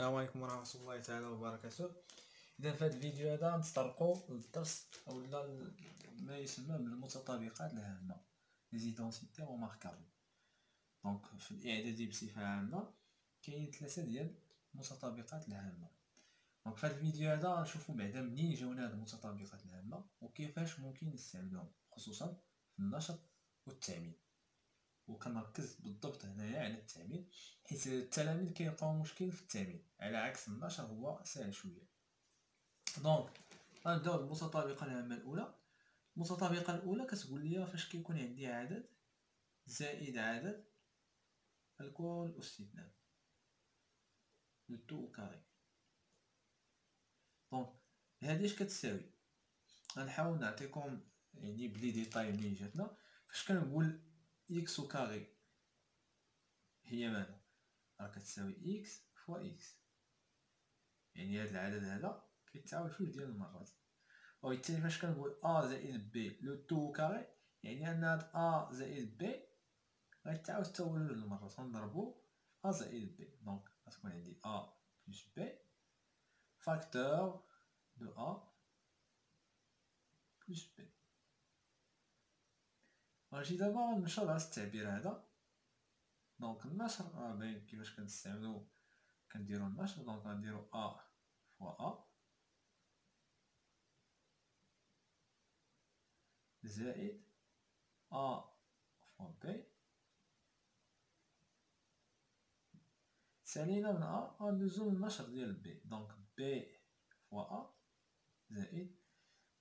السلام عليكم ورحمة الله تعالى وبركاته. إذا في هذا الفيديو هذا نتطرقوا للدرس أو ما يسمى بالمتطابقات الهامة ليزيدونتيتي وماركابل. دونك في الإعدادي بصفة عامة كاين 3 ديال المتطابقات الهامة. دونك في هذا الفيديو هذا نشوفوا بعدا منين جاونا هاد المتطابقات الهامة وكيفاش ممكن نستعملوهم خصوصا في النشر والتعميم. وكنركز بالضبط هنايا على التعميم حيت التلاميذ كيلقاو مشكل في التعميم على عكس النشر هو سهل شويه. دونك غنبداو بالمتطابقه الهامه الاولى. المتطابقه الاولى كتقول لي فاش كيكون عندي عدد زائد عدد الكل أس 2 لو تو كاري. دونك هادي اش كتساوي؟ غنحاول نعطيكم يعني بلي ديطاي منين جاتنا. فاش كنقول اكس او كاري هي ماذا؟ راه كتساوي اكس فوا اكس، يعني هاد العدد هذا كيتعاود جوج ديال المرات. وبالتالي فاش كنقول ا زائد بي لو تو كاري يعني ان هاد ا زائد بي غيتعاود حتى هو جوج المرات، غنضربو ا زائد بي. دونك غتكون عندي ا بلس بي فاكتور دو ا بلس بي. غنجي دابا نشر هاد التعبير هذا. دونك النشر باين كيفاش كنستعملو، كنديرو النشر. دونك غنديرو ا فوا ا زائد ا فوا بي سالينا من ا غندوزو للنشر ديال بي. دونك بي فوا ا زائد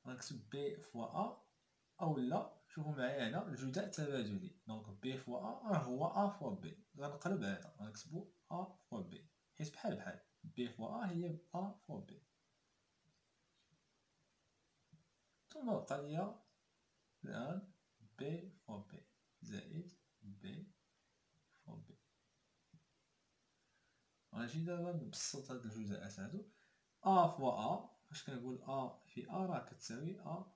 غنكتب بي فوا ا اولا شوفوا معايا هنا الجداء تبادلي. دونك بي فوا ا راه هو ا فوا بي، غنقلب هذا غنكتبو ا فوا بي حيت بحال بحال بي فوا ا هي ا فوا بي. ثم بقى ليا الان بي فوا بي زائد بي فوا بي. غنجي دابا نبسط هاد الجزيئات هادو. ا فوا ا فاش كنقول ا في ا راه كتساوي ا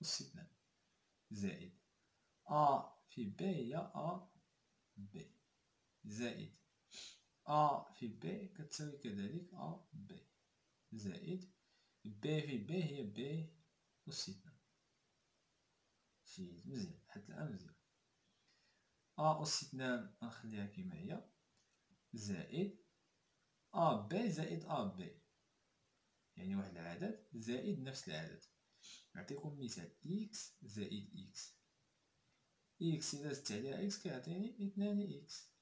أس 2 زائد ا في بي هي ا بي زائد ا في بي كتساوي كذلك ا بي زائد بي في بي هي بي أس 2. شي مزيان حتى الآن مزيان. ا أس 2 غنخليها كيما هي زائد ا بي زائد ا بي، يعني واحد العدد زائد نفس العدد. نعطيكم مثال إكس زائد إكس. إكس إذا زدت عليها إكس كيعطيني 2 إكس،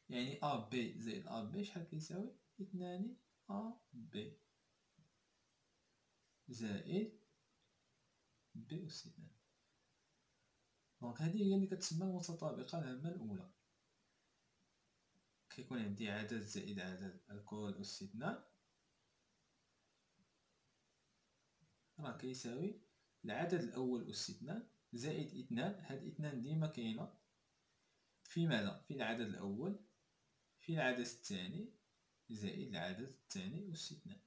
يعني أ بي زائد أ بي شحال كيساوي 2 أ بي زائد بي أس 2. دونك هذه هي اللي كتسمى المتطابقة الهامة الأولى. كيكون عندي عدد زائد عدد الكل أس 2 راه كيساوي العدد الأول أس 2 زائد 2. هاد 2 ديما كاينة في ماذا؟ في العدد الأول في العدد الثاني زائد العدد الثاني أس 2.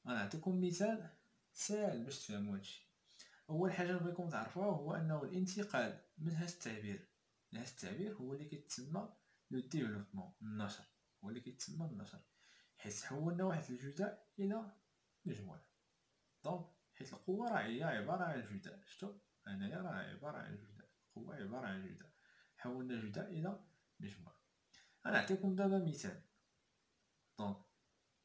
غنعطيكم مثال ساهل باش تفهموا هادشي. أول حاجة نبغيكم تعرفوها هو أنه الانتقال من هاد التعبير لهاد التعبير هو اللي كيتسمى لو ديفلوبمون، النشر. هو اللي كيتسمى النشر حيت حولنا واحد الجزء إلى مجموع. دونك حيت القوة راه هي عبارة عن جزء، شتو هنايا راه عبارة عن جزء، القوة عبارة عن جزء، حولنا جزء إلى مجموع. غنعطيكم دابا مثال. دونك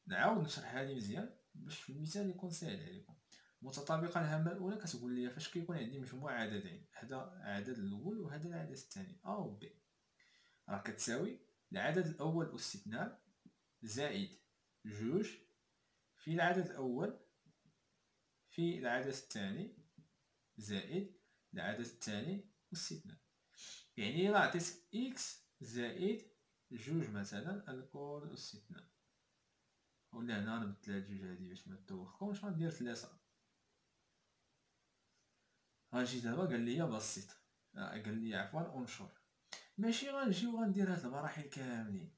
نعاود نشرح هذه مزيان باش في المثال يكون ساهل عليكم. المتطابقة الهامة الأولى كتقول لي فاش كيكون عندي مجموع عددين، هذا العدد الأول وهذا العدد الثاني أ و بي، راه كتساوي العدد الأول أس 2 زائد جوج في العدد الأول في العدد الثاني زائد العدد الثاني أس 2. يعني إلا عطيت إكس زائد جوج مثلا الكل أس 2، ولا هنا نبدل هاد جوج هادي باش متدوخكمش غندير 3. غنجي دابا قال لي بسيط، قال لي عفوا انشر. ماشي غنجي وغندير هاد المراحل كاملين،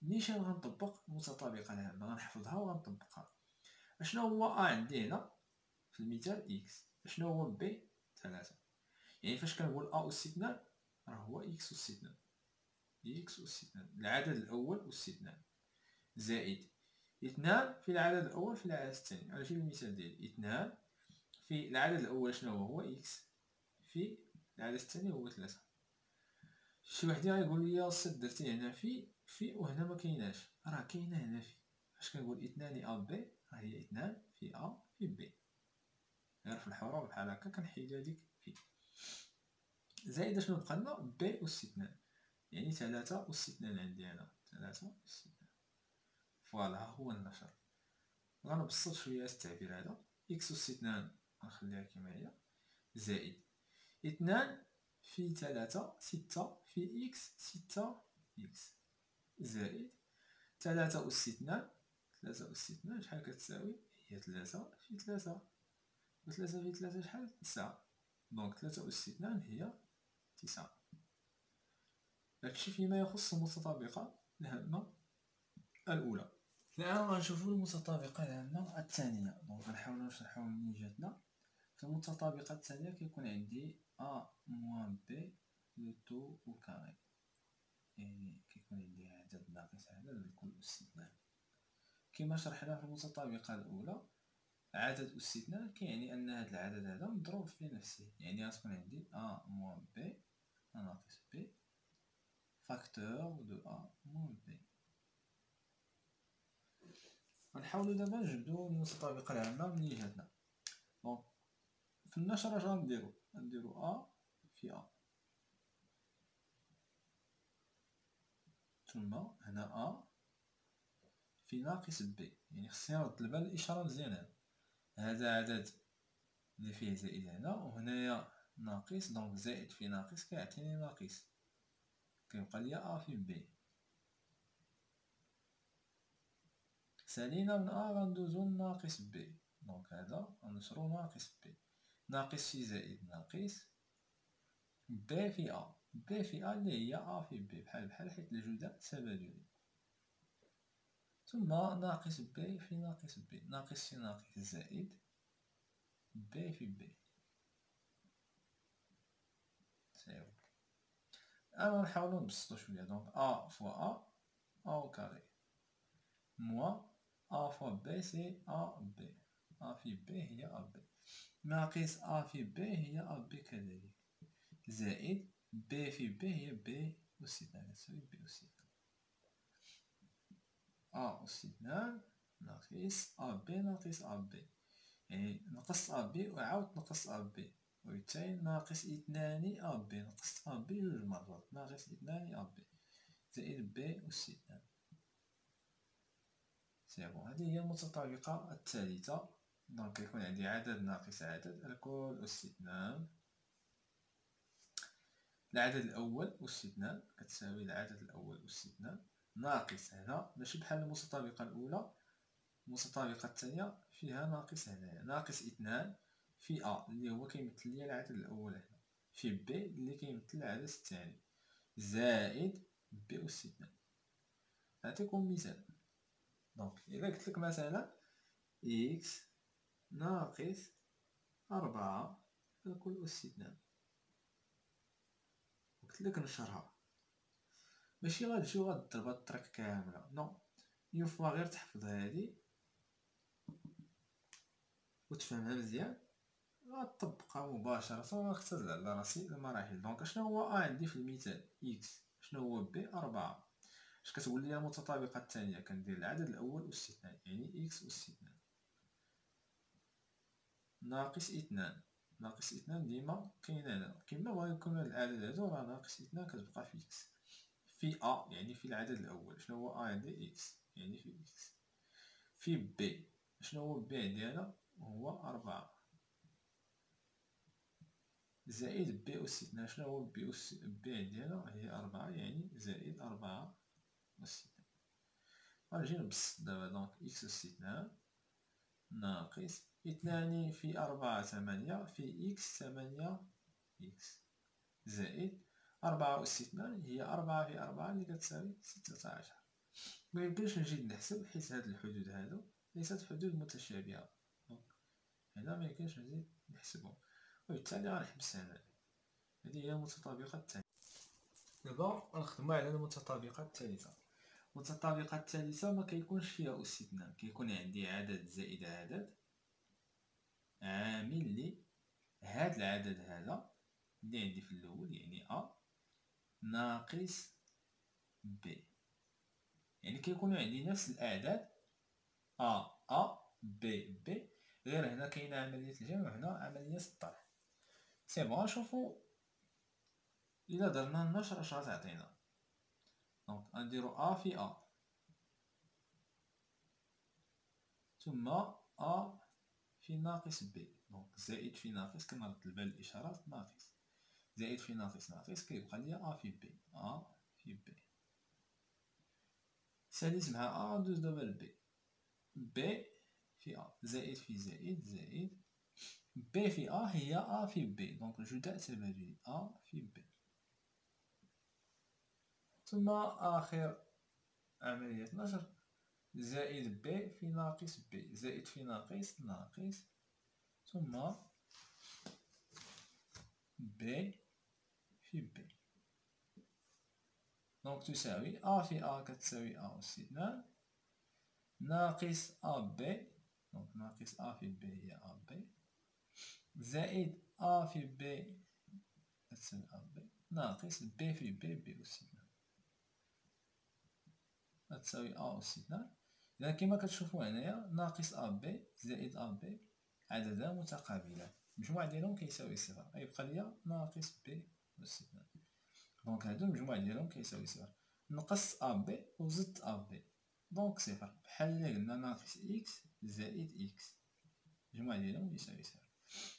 نيشان غنطبق المتطابقة الهامة، غنحفظها وغنطبقها. اشنو هو عندي هنا في المثال إكس، اشنو هو بي 3. يعني فاش كنقول أ أس 2 راه هو إكس أس 2. إكس أس 2 العدد الأول أس 2 زائد 2 في العدد الأول في العدد الثاني. غنجيب المثال ديالي 2 في العدد الأول شنو هو إكس في العدد الثاني هو 3. شي واحد غيقول لي السيد درتي هنا في وهنا ما كايناش. راه كاينه هنا في. اش كنقول 2 أ ب راه هي 2 في أ في ب، غير في الحروف بحال هكا كنحيد هاديك في. زائد شنو بقى لنا ب أس 2 يعني 3 أس 2 عندي هنا 3 أس 2. فوالا ها هو النشر. غنبسط شويه التعبير هذا إكس أس 2 غنخليها كما هي زائد 2 في 3 6 في إكس 6 إكس زائد 3 أس 2 3 أس 2 شحال كتساوي؟ هي 3 في 3 و 3 في 3 شحال؟ 9. دونك 3 أس 2 هي 9. هادشي فيما يخص المتطابقة الهامة الأولى. الآن غنشوفو المتطابقة الهامة الثانية. دونك غنحاولو نشرحو منين جاتنا. في المتطابقة الثانية كيكون عندي أ موان بي لو طو أو كاري، يعني كيكون عندي عدد ناقص عدد لكل أس 2. كما شرحنا في المتطابقة الأولى عدد أس 2 كيعني أن هذا العدد هذا مضروب في نفسه، يعني غتكون عندي أ موان بي ناقص بي فاكتور دو أ موان بي. غنحاولو دابا نجبدو المتطابقة العامة منين جاتنا. دونك في النشر اش غنديرو أ في أ، ثم هنا أ في ناقص بي، يعني خصني نرد البال الإشارة مزيان. هذا عدد اللي فيه زائد هنا وهنايا ناقص، دونك زائد في ناقص كيعطيني ناقص، كيبقى ليا أ في بي. سالينا من أ غندوزو لناقص بي، دونك هذا غنشرو ناقص بي، ناقص في زائد ناقص بي في أ، بي في أ اللي هي أ في بي بحال بحال حيت الجداء تبادلي، ثم ناقص بي في ناقص بي، ناقص في ناقص زائد بي في بي. سيرو. الآن غنحاولو نبسطو شوية. دونك أ فوا أ أو كاري موان أ فوا بي سي أ بي، أ في بي هي أ بي، ناقص أ في بي هي أ بي كذلك، زائد بي في بي هي بي أس 2 كتساوي بي أس 2. أ أس 2 ناقص أ بي ناقص أ بي، يعني نقصت أ بي وعاود نقصت أ بي، وبالتالي ناقص 2 أ بي، نقصت أ بي جوج مرات، ناقص 2 أ بي زائد بي أس 2. سي بون. هذه هي المتطابقة الثالثة. دونك يكون عندي عدد ناقص عدد الكل أس 2. العدد الأول أس 2 كتساوي العدد الأول أس 2 ناقص هنا ماشي بحال المتطابقة الأولى، المتطابقة الثانية فيها ناقص هنايا، ناقص 2 في أ اللي هو كيمثل ليا العدد الأول هنا في بي اللي كيمثل العدد الثاني زائد بي أس 2. نعطيكم مثال. دونك إلا قلتلك مثلا إكس ناقص 4 الكل أس 2 وقلتلك نشرها، ماشي غتجي وغضربها الطريق كاملة، نو، اون فوا غير تحفظ هادي وتفهمها مزيان غتطبقها مباشرة وغنختزل على راسي المراحل. دونك اشنو هو أ عندي في المثال إكس، شنو هو بي 4. اش كتقول لي المتطابقة الثانية؟ كندير العدد الأول أس 2 يعني إكس أس 2 ناقص 2، ناقص 2 ديما كاين هنا كيما بغا يكون هاد العدد هادو راه ناقص 2 كتبقى في إكس في أ يعني في العدد الأول. شنو هو أ عندي إكس يعني في إكس في بي، شنو هو بي عندي هنا هو 4 زائد بي أس 2، شنو هو بي أس بي عندي هنا هي 4 يعني زائد 4 أس 2. غنجي نبسط دابا. دونك إكس أس 2 ناقص 2 في 4 8 في إكس 8 إكس زائد 4 أس 2 هي 4 في 4 اللي كتساوي 16. ميمكنش نزيد نحسب حيت هاد الحدود هادو ليست حدود متشابهة، هنا ميمكنش نزيد نحسبهم وبالتالي غنحبس هنا. هذه هي المتطابقة الثانية. دابا غنخدمو على المتطابقة الثالثة. المتطابقة الثالثة ما كيكونش فيها استثناء، كيكون عندي عدد زائد عدد عامل لي هاد العدد هذا اللي عندي في الاول، يعني ا ناقص بي، يعني كيكونوا عندي نفس الاعداد ا بي، غير هنا كاينه عمليه الجمع وهنا عمليه الطرح. سي بون، نشوفو الا درنا النشر اش غتعطينا. دونك غنديرو ا في ا ثم ا في ناقص بي، دونك زائد في ناقص كنرد البال الاشارات ناقص، زائد في ناقص ناقص كيبقى ليا ا في بي، ا في بي. سادس مع ا ندوز دابا لبي، بي في ا زائد في زائد زائد بي في ا هي ا في بي، دونك جداء تبادلي ا في بي. ثم آخر عملية نشر زائد بي في ناقص بي، زائد في ناقص ناقص ثم بي في بي، دونك تساوي ا في ا كتساوي ا أس 2 ناقص ا بي، دونك ناقص ا في بي هي ا بي زائد ا في بي كتساوي ا بي ناقص بي في بي بي أس 2 كتساوي ا أس 2. إذا كما كتشوفو هنايا ناقص ا بي زائد ا بي عددان متقابلان، المجموع ديالهم كيساوي صفر، غيبقى ليا ناقص بي أس 2. دونك هادو المجموع ديالهم كيساوي صفر، نقص ا بي وزدت ا بي دونك صفر، بحال إلا قلنا ناقص إكس زائد إكس المجموع ديالهم يساوي صفر.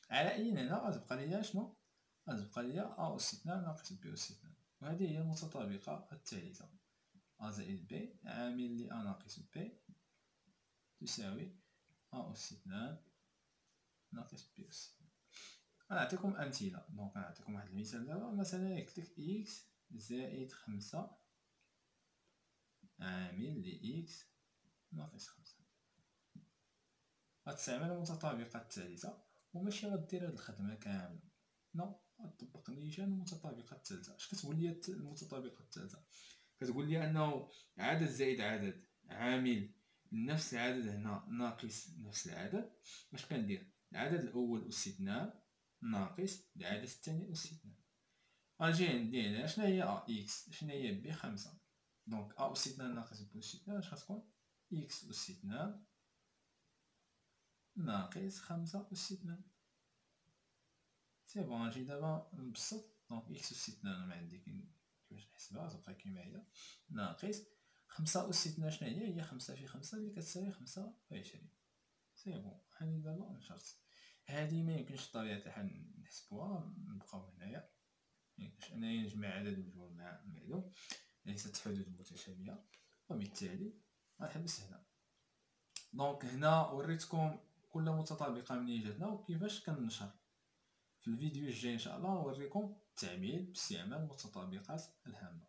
على أي هنا غتبقى ليا شنو؟ غتبقى ليا ا أس 2 ناقص بي أس 2، وهذه هي المتطابقة الثالثة. ا زائد بي عامل لي ا ناقص بي تساوي ا أس 2 ناقص بي أس 2. غنعطيكم أمثلة، دونك غنعطيكم واحد المثال دابا، مثلا قلتلك إكس زائد 5 عامل ل إكس ناقص 5. غتستعمل المتطابقة الثالثة وماشي غدير هاد الخدمة كاملة، لا، غطبق نيشان المتطابقة الثالثة. اش كتقول لي المتطابقة الثالثة؟ كتقول لي أنه عدد زائد عدد عامل نفس العدد هنا ناقص نفس العدد. اش كندير؟ العدد الأول أس 2 ناقص العدد الثاني أس 2. غنجي عندي هنا شنو هي ا إكس، شنو هي بي 5، دونك ا أس 2 ناقص بي أس 2 اش غتكون؟ إكس أس 2 ناقص 5 أس 2. سي بون، نجي دابا نبسط، دونك إكس أس 2 أنا معندي كيفاش نحسبها تبقى كيما هي ناقص 5 أس 2 شنو هي؟ هي 5 في 5 اللي كتساوي 25. سي بون، هاني دابا نشرت. هادي ميمكنش بطبيعة الحال نحسبوها نبقاو هنايا، ميمكنش أنني نجمع عدد مجهول مع معلوم، ليست حدود متشابهة، وبالتالي غنحبس هنا. دونك هنا وريتكم كل متطابقة منين جاتنا وكيفاش كنشر. في الفيديو الجاي ان شاء الله نوريكم التعميل باستعمال المتطابقات الهامة.